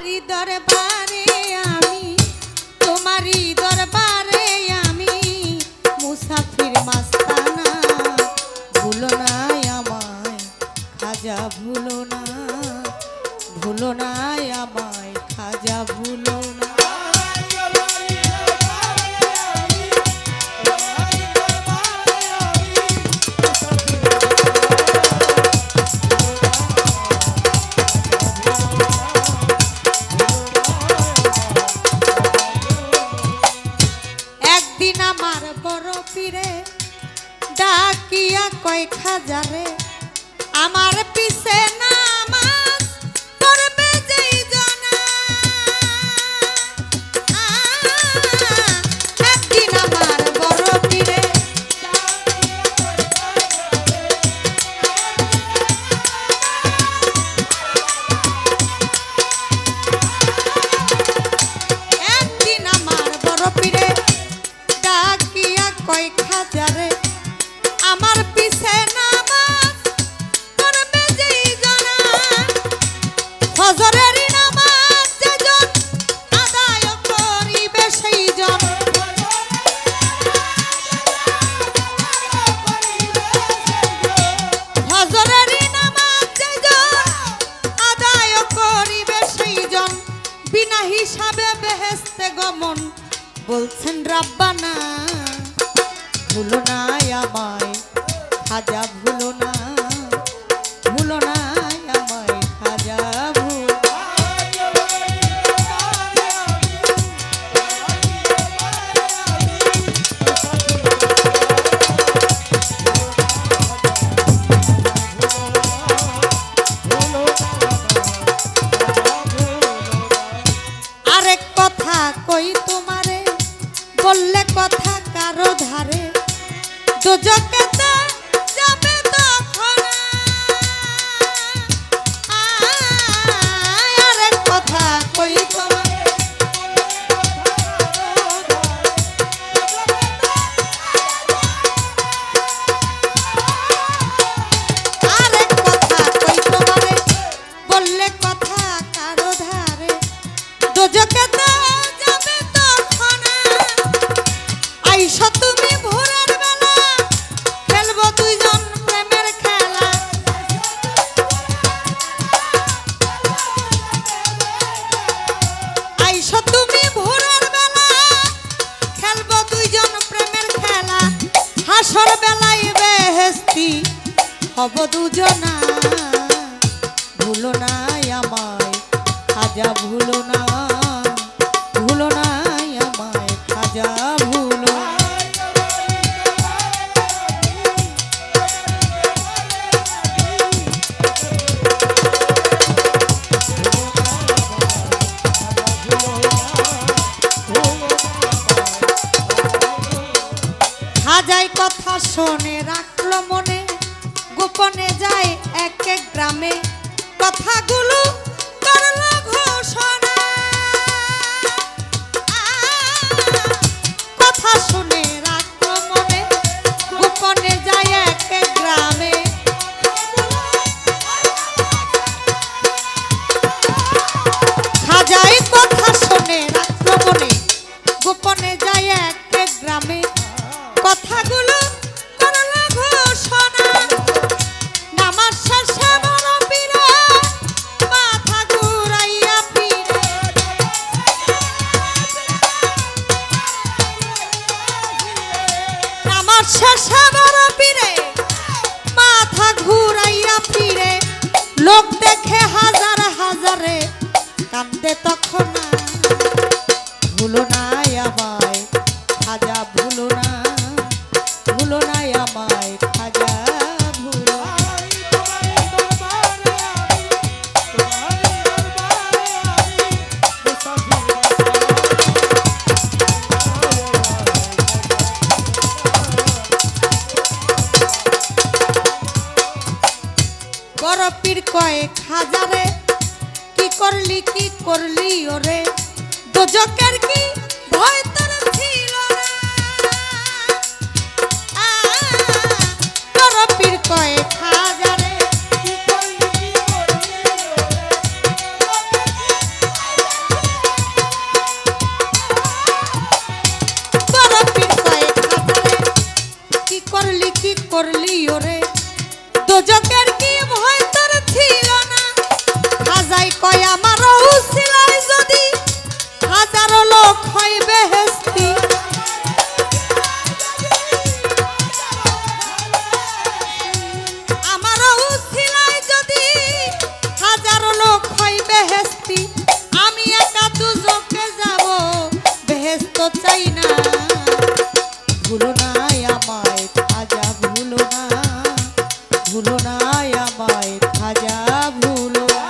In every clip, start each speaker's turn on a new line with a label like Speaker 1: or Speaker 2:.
Speaker 1: তোমারি দরবারে আমি, তোমারি দরবারে আমি মুসাফির মাস্তানা। ভুলো না আমায় খাজা, ভুলো না, ভুলো না আমায় খাজা, ভুলো না। একদিন আমার বড় পীরে ডাকিয়া কয় খাজারে, আমার পিছে নামাজ পড়বে যেই জনা। একদিন আমার বড় পীরে একদিন আমার বড় পীরে ডাকিয়া কয় খাজারে, আমার পিছে নামাজ পড়বে যেই জনা। ফজরের নামাজ যেজন আদায় করিবে সেই জন, ফজরের নামাজ যেজন আদায় করিবে সেই জন, বিনা হিসাবে বেহেশতে গমন বলছেন রাব্বানা। ভুলো না আমায় খাজা, ভুলো না, ভুলো না আমায় খাজা, ভুলো। আরেক কথা কই তোমারে, বললে কথা কারো ধারে দোজকেতে যাবে তখন। আরেক কথা কই তোমারে, আরেক কথা কই তোমারে, বললে কথা কারো ধারে দোজকেতে যাবে তখন। আইসা তুমি ভোরের বেলা, খেলবো দুইজন প্রেমের খেলা। আইসা তুমি ভোরের বেলা, খেলবো দুইজন প্রেমের খেলা। হাসর বেলায় বেহেশতি হব দুজনা। ভুলো না আমায় খাজা, ভুলো না, ভুলো না আমায় খাজা, ভুলো। খাজাই কথা শোনে রাখলো মনে, গোপনে যায় এক এক গ্রামে কথাগুলো করলো ঘোষণা। কথা শুনে রাখলো মনে, গোপনে যায় এক এক গ্রামে। খাজাই কথা শুনে রাখলো মনে, গোপনে যায় এক এক গ্রামে কথাগুলো করলো ঘোষণা। নামাজ শেষে বড় পীরে মাথা ঘুরাইয়া পীরে, নামাজ শেষে বড় পীরে মাথা ঘুরাইয়া পীরে। লোক দেখে হাজার হাজারে কান্দে তখন। ভুলো না আমায় খাজা, ভুলো না, ভুলো না আমায় খাজা, ভুলো। বড় পীর কয় খাজারে, কি করলি, কি করলি ওরে, দোজকের কি ভয় তোর ছিল না। বড় পীর কয় খাজারে, কি করলি, কি করলি ওরে, চাই না, ভুলো না আমায় খাজা, ভুলো না, ভুলো না আমায় খাজা, ভুলো না।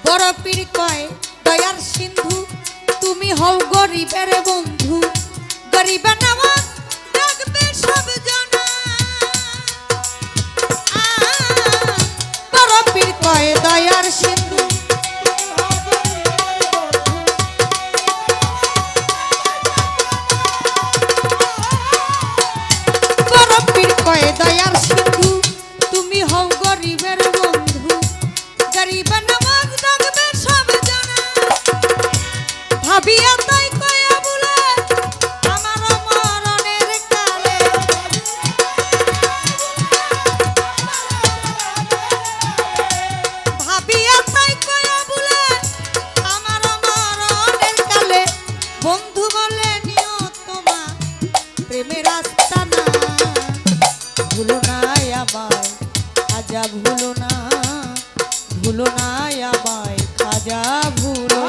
Speaker 1: বড় পীর কয় দয়ার সিন্ধু, তুমি হও গরিবের বন্ধু, গরিবের নামাজ ডাকবে সব জনা। বড় পীর কয় দয়ার সিন্ধু, বড় পীর কয় দয়ার সিন্ধু, তুমি হও গরিবের বন্ধু, গরিবের নামাজ ডাকবে সব জনা। ভাবিয়া তাই কয়া বলে আমার মরণের কালে, ভাবিয়া তাই কয়া বলে আমার মরণের কালে, বন্ধু বলে নিও তোমা প্রেমের আস্তানা, ভুলো না আমায় খাজা, ভুলো না, ভুলো না আমায় খাজা, ভুলো।